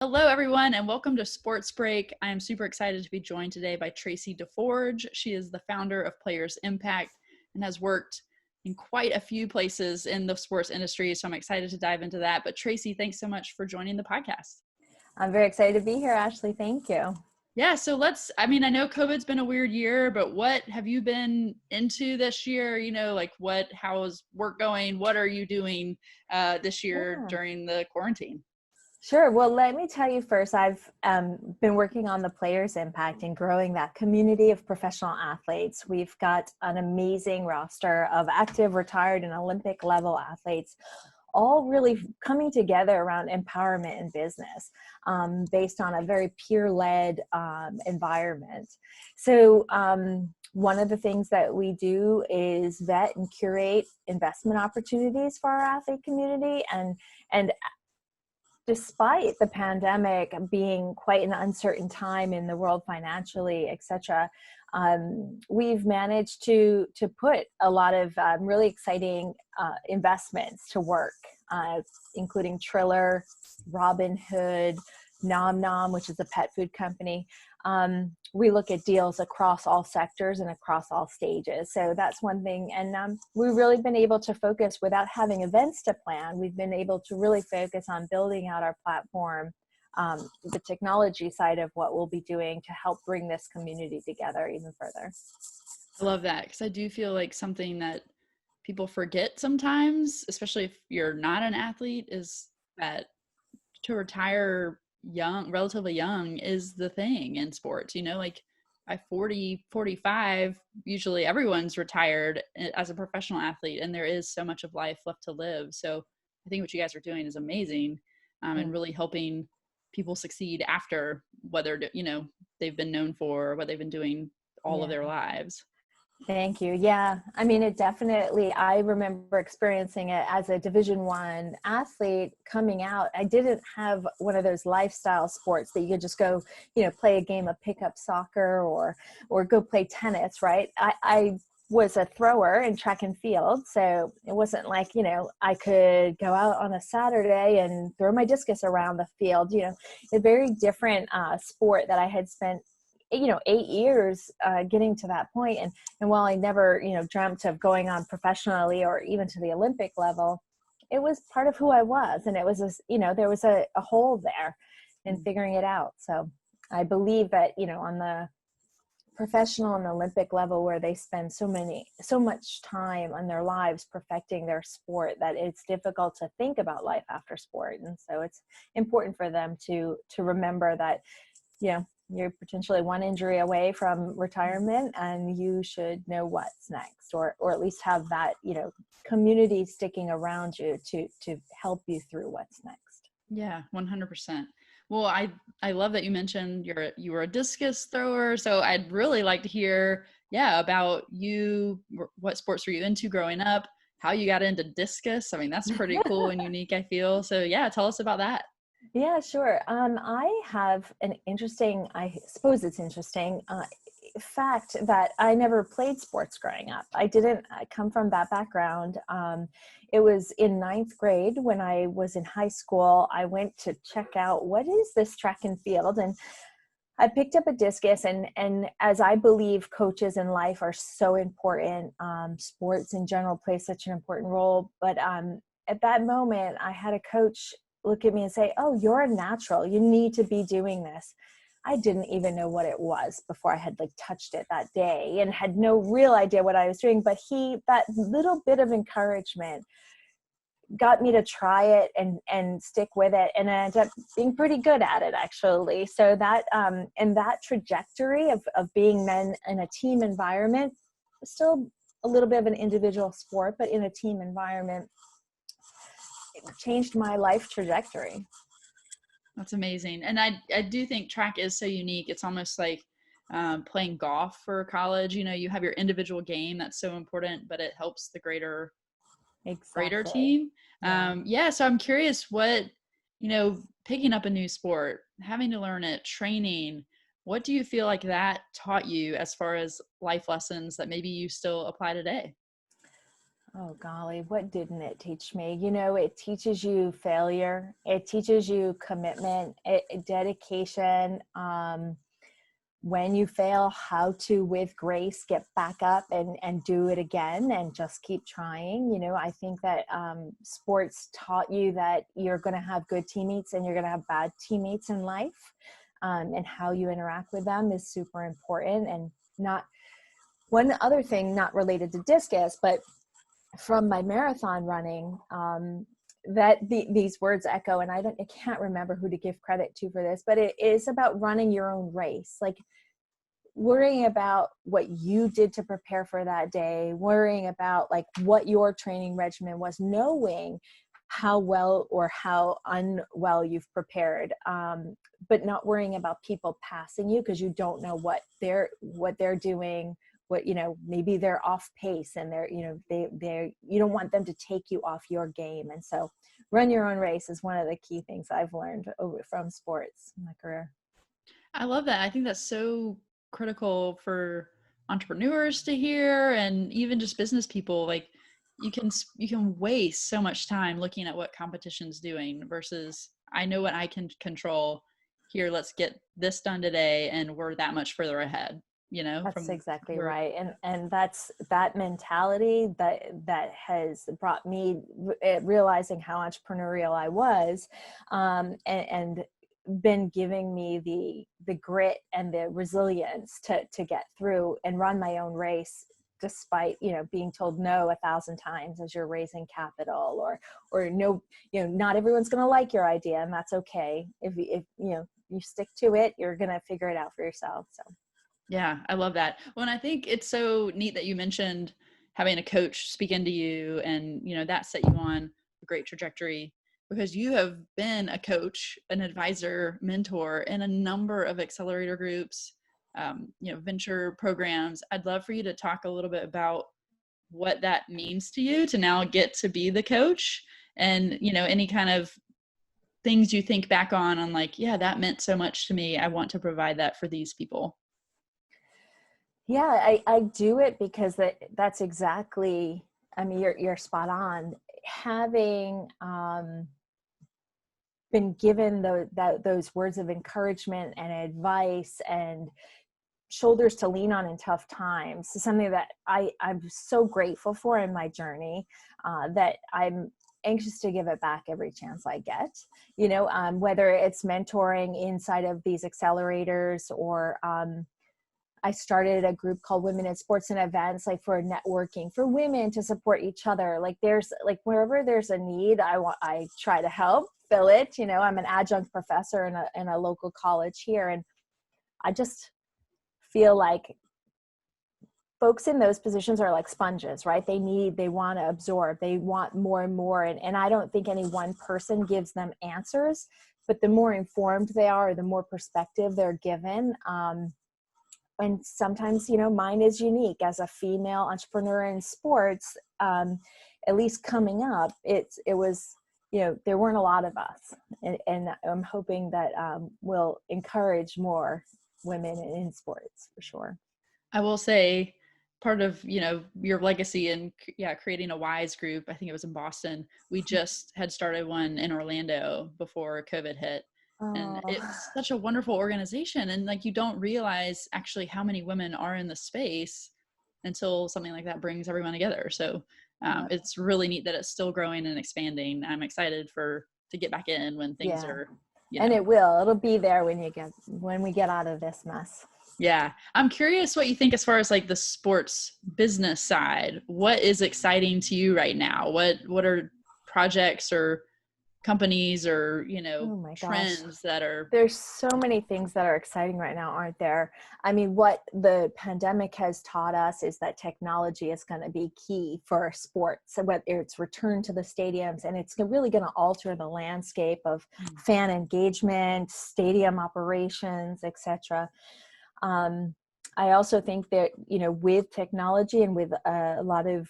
Hello, everyone, and welcome to Sports Break. I am super excited to be joined today by Tracy Deforge. She is the founder of Players Impact and has worked in quite a few places in the sports industry, so I'm excited to dive into that. But Tracy, thanks so much for joining the podcast. I'm very excited to be here, Ashley. Thank you. Yeah, so I know COVID's been a weird year, but what have you been into this year? How is work going? What are you doing this year during the quarantine? Sure. Well, let me tell you first, I've been working on the Players Impact and growing that community of professional athletes. We've got an amazing roster of active, retired, and Olympic level athletes, all really coming together around empowerment in business based on a very peer-led environment. So one of the things that we do is vet and curate investment opportunities for our athlete community. And despite the pandemic being quite an uncertain time in the world financially, et cetera, we've managed to put a lot of really exciting investments to work, including Triller, Robinhood, Nom Nom, which is a pet food company. We look at deals across all sectors and across all stages. So that's one thing. And we've really been able to focus without having events to plan. We've been able to really focus on building out our platform, the technology side of what we'll be doing to help bring this community together even further. I love that because I do feel like something that people forget sometimes, especially if you're not an athlete, is that to retire relatively young is the thing in sports. Like by 40, 45, usually everyone's retired as a professional athlete, and there is so much of life left to live. So I think what you guys are doing is amazing, and really helping people succeed after whether, they've been known for what they've been doing all of their lives. Thank you. Yeah. I mean, I remember experiencing it as a Division I athlete coming out. I didn't have one of those lifestyle sports that you could just go, play a game of pickup soccer or go play tennis, right? I was a thrower in track and field. So it wasn't like, I could go out on a Saturday and throw my discus around the field, a very different sport that I had spent 8 years getting to that point. And while I never, dreamt of going on professionally or even to the Olympic level, it was part of who I was. And it was, there was a hole there in figuring it out. So I believe that, on the professional and Olympic level where they spend so much time on their lives perfecting their sport, that it's difficult to think about life after sport. And so it's important for them to remember that, you're potentially one injury away from retirement, and you should know what's next, or at least have that, community sticking around you to help you through what's next. Yeah, 100%. Well, I love that you mentioned you were a discus thrower. So I'd really like to hear, about you. What sports were you into growing up? How you got into discus? I mean, that's pretty cool and unique, I feel. So yeah, tell us about that. Yeah, sure. I have an interesting, I suppose it's interesting, fact that I never played sports growing up. I didn't come from that background. It was in 9th grade when I was in high school. I went to check out, what is this track and field? And I picked up a discus, and as I believe coaches in life are so important, sports in general play such an important role. But at that moment, I had a coach look at me and say, "Oh, you're a natural. You need to be doing this." I didn't even know what it was before I had touched it that day and had no real idea what I was doing. But that little bit of encouragement got me to try it and stick with it. And I ended up being pretty good at it, actually. So that, and that trajectory of being then in a team environment, still a little bit of an individual sport, but in a team environment, changed my life trajectory. That's amazing. And I do think track is so unique. It's almost like playing golf for college. You have your individual game that's so important, but it helps the greater team. So I'm curious what, picking up a new sport, having to learn it, training, what do you feel like that taught you as far as life lessons that maybe you still apply today? Oh golly, what didn't it teach me? You know, it teaches you failure. It teaches you commitment, dedication. When you fail, how to, with grace, get back up and do it again and just keep trying. You know, I think that sports taught you that you're going to have good teammates and you're going to have bad teammates in life. And how you interact with them is super important. And not one other thing, not related to discus, but from my marathon running, these words echo, and I can't remember who to give credit to for this, but it is about running your own race, like worrying about what you did to prepare for that day, worrying about like what your training regimen was, knowing how well or how unwell you've prepared, but not worrying about people passing you because you don't know what they're doing, what, you know, maybe they're off pace and they're, you know, they you don't want them to take you off your game. And so run your own race is one of the key things I've learned from sports in my career. I love that. I think that's so critical for entrepreneurs to hear, and even just business people. Like you can waste so much time looking at what competition's doing versus I know what I can control. Here, let's get this done today, and we're that much further ahead. You know, That's from exactly where. right. And that's that mentality that has brought me realizing how entrepreneurial I was, and been giving me the grit and the resilience to get through and run my own race, despite, you know, being told no 1,000 times as you're raising capital, or no, you know, not everyone's going to like your idea, and that's okay. If you know, you stick to it, you're going to figure it out for yourself. So Yeah, I love that. Well, and I think it's so neat that you mentioned having a coach speak into you, and, you know, that set you on a great trajectory because you have been a coach, an advisor, mentor in a number of accelerator groups, you know, venture programs. I'd love for you to talk a little bit about what that means to you to now get to be the coach, and, you know, any kind of things you think back on like, yeah, that meant so much to me. I want to provide that for these people. yeah, I do it because that's exactly, I mean, you're spot on. Having been given those words of encouragement and advice and shoulders to lean on in tough times is something that I'm so grateful for in my journey, that I'm anxious to give it back every chance I get. You know, whether it's mentoring inside of these accelerators, or I started a group called Women in Sports and Events, like for networking for women to support each other. Like there's like wherever there's a need, I try to help fill it. You know, I'm an adjunct professor in a local college here, and I just feel like folks in those positions are like sponges, right? They want to absorb, they want more and more. And I don't think any one person gives them answers, but the more informed they are, the more perspective they're given. And sometimes, you know, mine is unique as a female entrepreneur in sports, at least coming up, it was, you know, there weren't a lot of us. And I'm hoping that will encourage more women in sports for sure. I will say part of, you know, your legacy and yeah, creating a WISE group, I think it was in Boston. We just had started one in Orlando before COVID hit. And Oh, it's such a wonderful organization. And like, you don't realize actually how many women are in the space until something like that brings everyone together. So yeah. it's really neat that it's still growing and expanding. I'm excited to get back in when things Yeah. are, you And know. it'll be there when we get out of this mess. Yeah. I'm curious what you think as far as like the sports business side. What is exciting to you right now? What are projects or companies or, you know, Oh my gosh. trends that are. There's so many things that are exciting right now, aren't there? I mean, what the pandemic has taught us is that technology is going to be key for sports. So whether it's return to the stadiums, and it's really going to alter the landscape of fan engagement, stadium operations, etc. I also think that, you know, with technology and with a lot of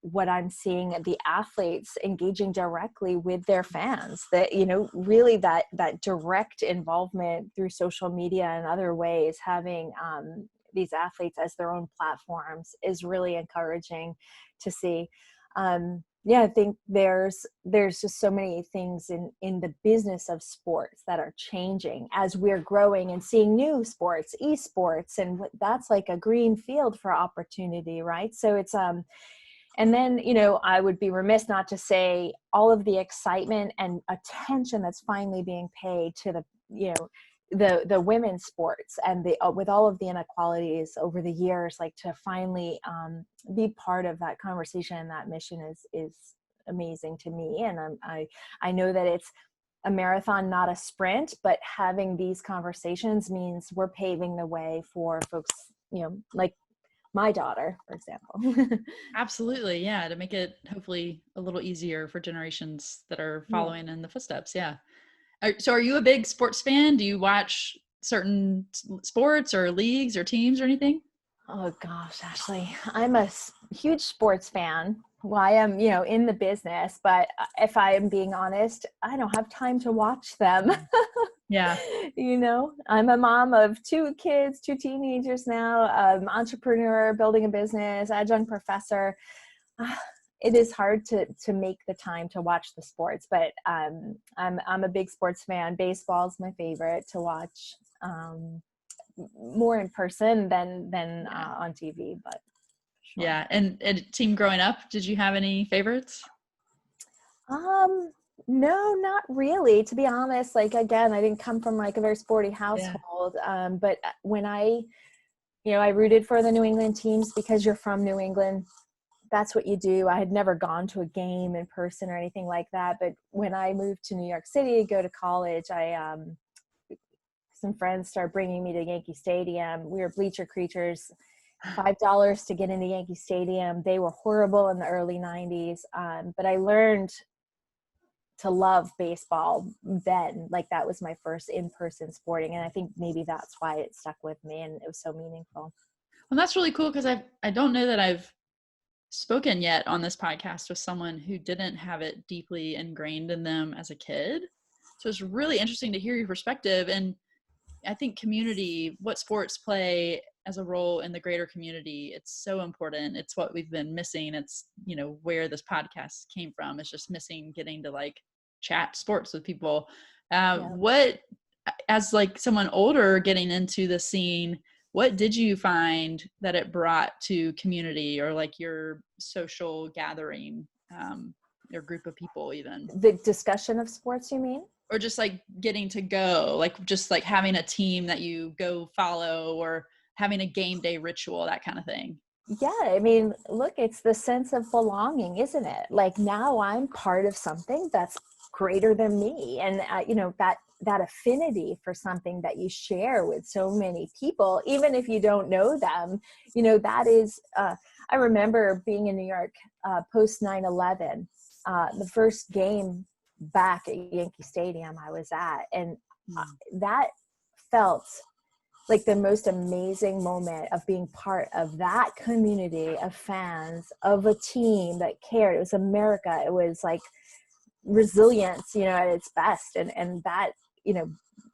what I'm seeing the athletes engaging directly with their fans, that, you know, really that direct involvement through social media and other ways, having these athletes as their own platforms is really encouraging to see. Yeah, I think there's just so many things in the business of sports that are changing as we're growing and seeing new sports, esports, and that's like a green field for opportunity, right? So it's and then, I would be remiss not to say all of the excitement and attention that's finally being paid to the women's sports, and with all of the inequalities over the years, like to finally be part of that conversation and that mission is amazing to me. And I know that it's a marathon, not a sprint, but having these conversations means we're paving the way for folks, like my daughter, for example. Absolutely. Yeah. To make it hopefully a little easier for generations that are Yeah. following in the footsteps. Yeah. So are you a big sports fan? Do you watch certain sports or leagues or teams or anything? Oh gosh, Ashley, I'm a huge sports fan. Well, I am, in the business, but if I am being honest, I don't have time to watch them. Yeah. I'm a mom of 2 kids, 2 teenagers now, entrepreneur, building a business, adjunct professor. It is hard to make the time to watch the sports, but I'm a big sports fan. Baseball is my favorite to watch. More in person than on TV, but sure. Yeah. And team growing up, did you have any favorites? No, not really, to be honest. Like, again, I didn't come from like a very sporty Yeah. household. But when I rooted for the New England teams because you're from New England. That's what you do. I had never gone to a game in person or anything like that. But when I moved to New York City to go to college, some friends started bringing me to Yankee Stadium. We were bleacher creatures, $5 to get into Yankee Stadium. They were horrible in the early 90s. But I learned to love baseball then. Like, that was my first in-person sporting. And I think maybe that's why it stuck with me and it was so meaningful. Well, that's really cool because I don't know that I've spoken yet on this podcast with someone who didn't have it deeply ingrained in them as a kid. So it's really interesting to hear your perspective. And I think community, what sports play as a role in the greater community, it's so important. It's what we've been missing. It's, where this podcast came from. It's just missing getting to like chat sports with people. What, as like someone older getting into the scene, what did you find that it brought to community or like your social gathering, your group of people even? The discussion of sports, you mean? Or just like getting to go, like just like having a team that you go follow or having a game day ritual, that kind of thing. Yeah, I mean, look, it's the sense of belonging, isn't it? Like, now I'm part of something that's greater than me. And, that affinity for something that you share with so many people, even if you don't know them, that is, I remember being in New York post 9/11, the first game back at Yankee Stadium I was at. And that felt like the most amazing moment of being part of that community of fans, of a team that cared. It was America. It was like resilience, at its best. And that,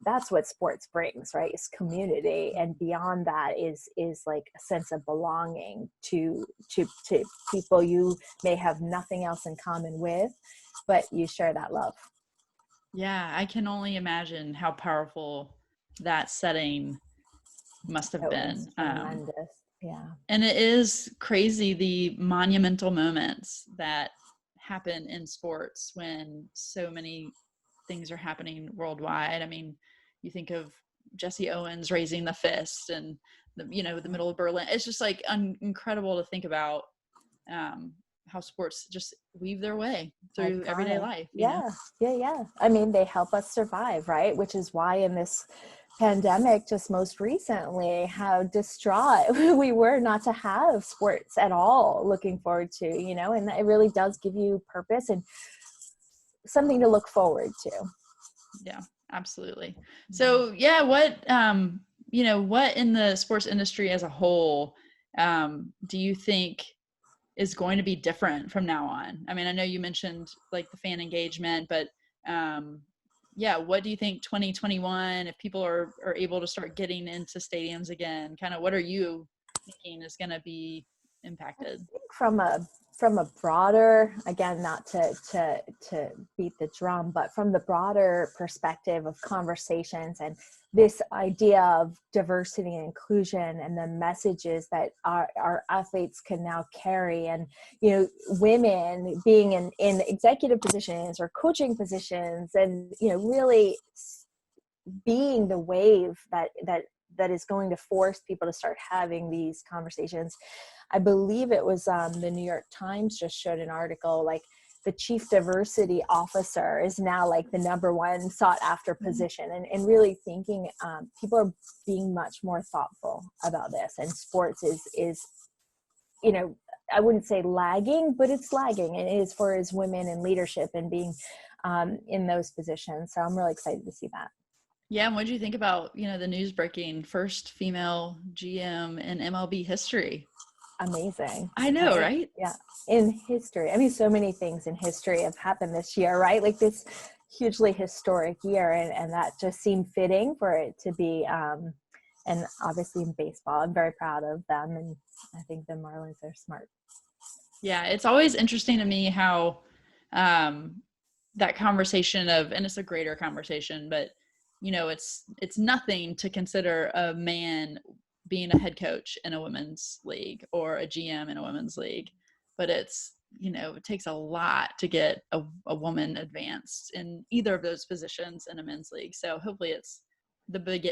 that's what sports brings, right? Is community. And beyond that is like a sense of belonging to people you may have nothing else in common with, but you share that love. Yeah, I can only imagine how powerful that setting must have It been. was tremendous. Yeah. And it is crazy the monumental moments that happen in sports when so many things are happening worldwide. I mean, you think of Jesse Owens raising the fist and the middle of Berlin. It's just like incredible to think about how sports just weave their way through everyday life. Yeah. I mean, they help us survive, right? Which is why in this pandemic, just most recently, how distraught we were not to have sports at all looking forward to, and it really does give you purpose and something to look forward to. Yeah, absolutely. So yeah, what what in the sports industry as a whole do you think is going to be different from now on? I mean, I know you mentioned like the fan engagement, but yeah, what do you think 2021, if people are able to start getting into stadiums again, kind of what are you thinking is going to be I impacted? think from a broader, again, not to beat the drum, but from the broader perspective of conversations and this idea of diversity and inclusion and the messages that our athletes can now carry, and women being in executive positions or coaching positions, and really being the wave that is going to force people to start having these conversations. I believe it was the New York Times just showed an article, like the chief diversity officer is now like the number one sought after position, and really thinking people are being much more thoughtful about this, and sports is I wouldn't say lagging, but it's lagging, and it is for as women in leadership and being in those positions. So I'm really excited to see that. Yeah, and what do you think about, the news breaking first female GM in MLB history? Amazing. I know, Right? right? Yeah. In history. I mean, so many things in history have happened this year, right? Like this hugely historic year. And that just seemed fitting for it to be, and obviously in baseball, I'm very proud of them. And I think the Marlins are smart. Yeah, it's always interesting to me how that conversation of, and it's a greater conversation, but it's nothing to consider a man being a head coach in a women's league or a GM in a women's league, but it's it takes a lot to get a woman advanced in either of those positions in a men's league. So hopefully it's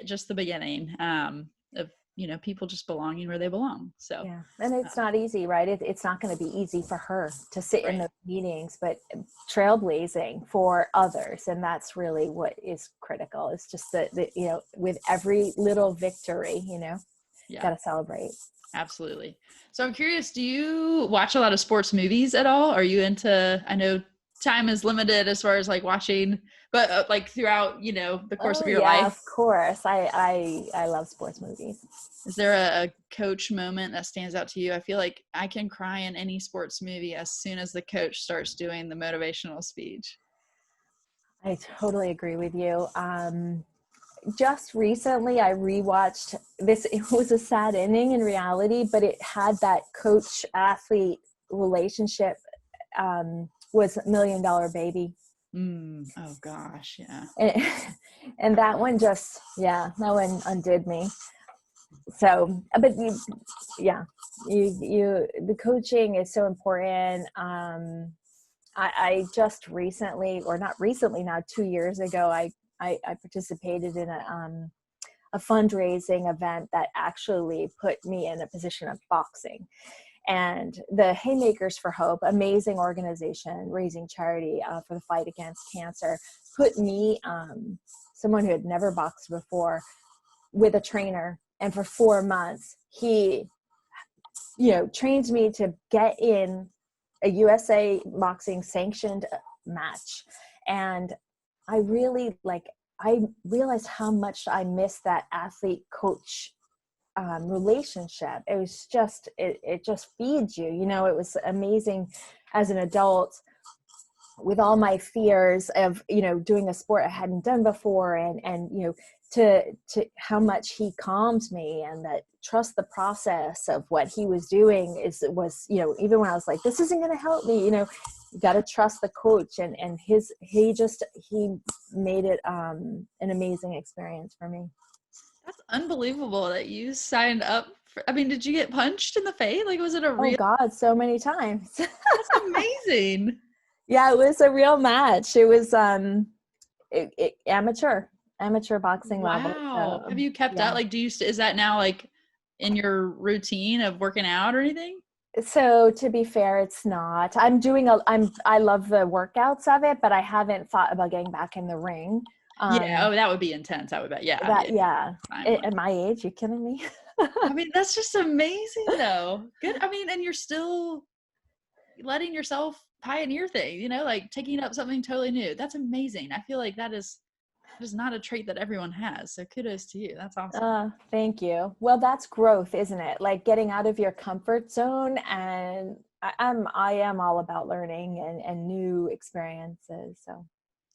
just the beginning of people just belonging where they belong. So Yeah. And it's not easy, right? It's not going to be easy for her to sit in right. those meetings, but trailblazing for others. And that's really what is critical. It's just that, with every little victory, Yeah, got to celebrate. absolutely. So I'm curious, do you watch a lot of sports movies at all? Are you into, I know time is limited as far as like watching, but like throughout, the course Oh of your yeah, life, of course. I love sports movies. is there a coach moment that stands out to you? I feel like I can cry in any sports movie as soon as the coach starts doing the motivational speech. I totally agree with you. Just recently I rewatched this. It was a sad ending in reality, but it had that coach athlete relationship. Was $1 Million Baby. Oh gosh, yeah. and, and that one just, yeah, that one undid me. So, but the coaching is so important. I just recently, or not recently now, 2 years ago, I participated in a fundraising event that actually put me in a position of boxing. And the Haymakers for Hope, amazing organization raising charity for the fight against cancer, put me, someone who had never boxed before, with a trainer. And for 4 months, he, trained me to get in a USA boxing sanctioned match. And I realized how much I missed that athlete coach relationship. It was just, it just feeds you. It was amazing as an adult, with all my fears of doing a sport I hadn't done before, and to how much he calmed me, and that trust the process of what he was doing was even when I was like, this isn't going to help me, you got to trust the coach, and he made it an amazing experience for me. That's unbelievable that you signed up for, I mean, did you get punched in the face? Like, was it a Oh real? God, so many times. That's amazing. Yeah, it was a real match. It was amateur boxing level. Wow. So Have you kept up? yeah. Like, is that now like in your routine of working out or anything? So to be fair, it's not. I love the workouts of it, but I haven't thought about getting back in the ring. Yeah. Oh, that would be intense. I would bet. Yeah. Yeah. That yeah. Time limit. At my age, you kidding me? I mean, that's just amazing though. Good. I mean, and you're still letting yourself pioneer things, like taking up something totally new. That's amazing. I feel like that is not a trait that everyone has. So kudos to you. That's awesome. Thank you. Well, that's growth, isn't it? Like getting out of your comfort zone, and I am all about learning and new experiences. So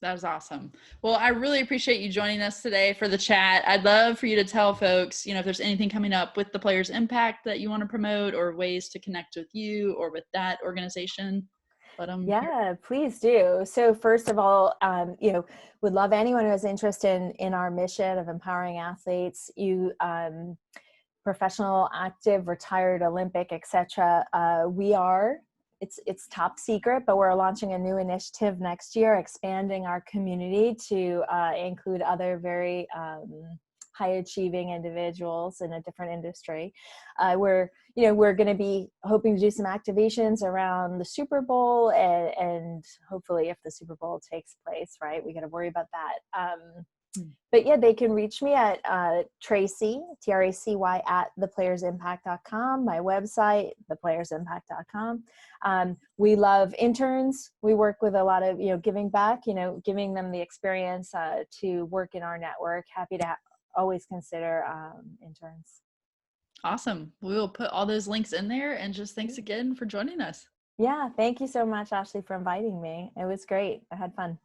That was awesome. Well, I really appreciate you joining us today for the chat. I'd love for you to tell folks, if there's anything coming up with the Players Impact that you want to promote, or ways to connect with you or with that organization. Let them hear. Yeah, please do. So first of all, would love anyone who is interested in our mission of empowering athletes, professional, active, retired, Olympic, etc. It's top secret, but we're launching a new initiative next year, expanding our community to include other very high achieving individuals in a different industry. We're going to be hoping to do some activations around the Super Bowl, and hopefully if the Super Bowl takes place, right, we got to worry about that. But yeah, they can reach me at Tracy, Tracy, at theplayersimpact.com, my website, theplayersimpact.com. We love interns. We work with a lot of, giving back, giving them the experience to work in our network. Happy to always consider interns. Awesome. We will put all those links in there, and just thanks again for joining us. Yeah, thank you so much, Ashley, for inviting me. It was great. I had fun.